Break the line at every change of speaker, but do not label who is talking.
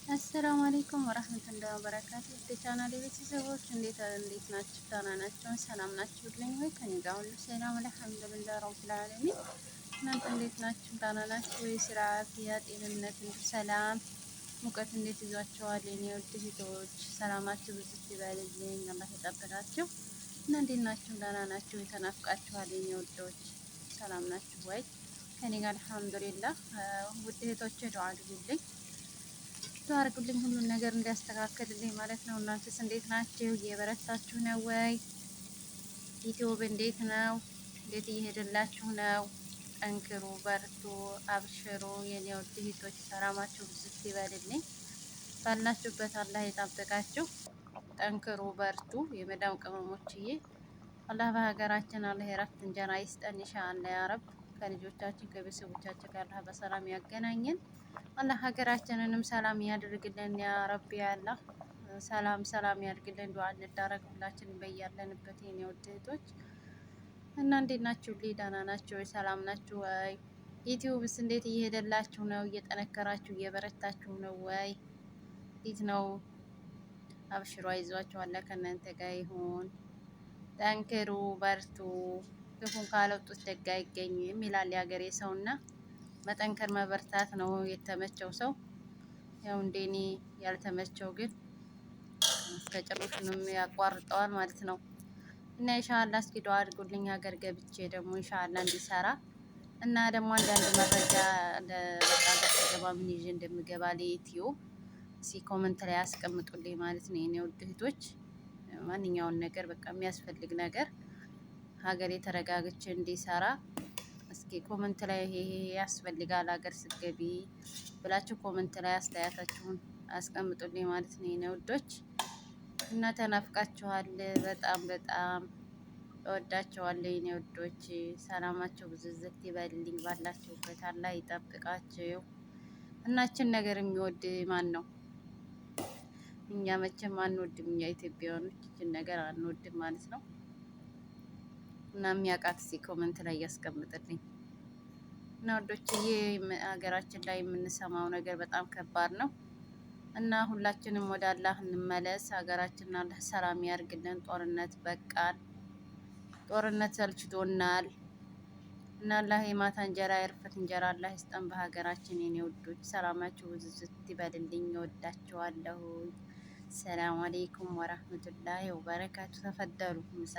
አሰላሙ አለይኩም ወራህመቱላሂ ወበረካቱ። የቻናሌ ቤተሰቦች እንዴት ናችሁ? ደህና ናችሁ? ሰላም ናችሁልኝ ወይ? ከኔ ጋር ሁሉ ሰላም አልሐምዱሊላህ ረቢል ዓለሚን። እናንተ እንዴት ናችሁ? ደህና ናችሁ ወይ? ስራ፣ አፍያ፣ ጤንነት፣ ሰላም፣ ሙቀት እንዴት ይዟችኋል? የኔ ውድ እህቶች ሰላማችሁ ብዙ ይበልልኝ፣ አላህ ይጠብቃችሁ። እና እንዴት ናችሁ? ደህና ናችሁ? ተናፍቃችኋል የኔ ውዶች፣ ሰላም ናችሁ ወይ? ከኔ ጋር አልሐምዱሊላህ። ውድ እህቶቼ ዱዓ አድርጉልኝ አድርጉልኝ ሁሉን ነገር እንዲያስተካክልልኝ ማለት ነው። እናንተስ እንዴት ናችሁ? እየበረታችሁ ነው ወይ? ዩቲዩብ እንዴት ነው? እንዴት እየሄደላችሁ ነው? ጠንክሩ፣ በርቱ፣ አብሽሩ የኔ ውድ እህቶች፣ ሰላማችሁ ብዝት ይበልልኝ። ባላችሁበት አላህ ይጠብቃችሁ። ጠንክሩ፣ በርቱ የመዳም ቅመሞችዬ። አላህ በሀገራችን አላህ የረፍት እንጀራ ይስጠን ኢንሻአላህ ያ ረብ። ከልጆቻችን ከቤተሰቦቻችን ጋር አላህ በሰላም ያገናኘን። አላህ ሀገራችንንም ሰላም ያድርግልን ያ ረቢ። አላህ ሰላም ያድርግልን። ዱዓ እንዳረግ ሁላችን በያለንበት የኔ ውድ እህቶች እና እንዴት ናችሁ? ደህና ናችሁ ወይ? ሰላም ናችሁ ወይ? ዩቲዩብስ እንዴት እየሄደላችሁ ነው? እየጠነከራችሁ እየበረታችሁ ነው ወይ? እንዴት ነው? አብሽሮ አይዟችሁ፣ አላህ ከእናንተ ጋር ይሁን። ጠንክሩ፣ በርቱ። ክፉን ካለውጡት ደግ አይገኝም ይላል የሀገሬ ሰውና መጠንከር መበርታት ነው የተመቸው ሰው። ያው እንደኔ ያልተመቸው ግን እስከ ጭሩሽንም ያቋርጠዋል ማለት ነው። እና ኢንሻአላህ እስኪ ዱዓ አድርጉልኝ ሀገር ገብቼ ደግሞ ኢንሻአላህ እንዲሰራ እና ደግሞ አንዳንድ መረጃ ለበቃ ገባ ምን ይዤ እንደምገባ ለዩቲዩብ እስኪ ኮመንት ላይ አስቀምጡልኝ ማለት ነው የኔ ውድ እህቶች። ማንኛውን ነገር በቃ የሚያስፈልግ ነገር ሀገር የተረጋግቼ እንዲሰራ እስኪ ኮመንት ላይ ይሄ ያስፈልጋል ሀገር ስትገቢ ብላችሁ ኮመንት ላይ አስተያየታችሁን አስቀምጡልኝ ማለት ነው የኔ ውዶች። እና ተናፍቃችኋል። በጣም በጣም እወዳችኋለሁ የኔ ውዶች። ሰላማችሁ ብዝዝት ይበልልኝ ባላችሁበት አላህ ይጠብቃችሁ። እናችን ነገር የሚወድ ማን ነው? እኛ መቼም አንወድም። እኛ ኢትዮጵያውያኖች ይችን ነገር አንወድም ማለት ነው። እና የሚያውቃት እስኪ ኮመንት ላይ ያስቀምጥልኝ። እና ወዶችዬ ሀገራችን ላይ የምንሰማው ነገር በጣም ከባድ ነው እና ሁላችንም ወደ አላህ እንመለስ። ሀገራችንን አላህ ሰላም ያርግልን። ጦርነት በቃን። ጦርነት ሰልችቶናል እና አላህ የማታ እንጀራ የርፈት እንጀራ አላህ ይስጠን በሀገራችን የኔ ውዶች። ሰላማችሁ ብዝዝት ይበልልኝ። እወዳችኋለሁ። ሰላም አለይኩም ወራህመቱላሂ ወበረካቱ። ተፈደሉ ምሳ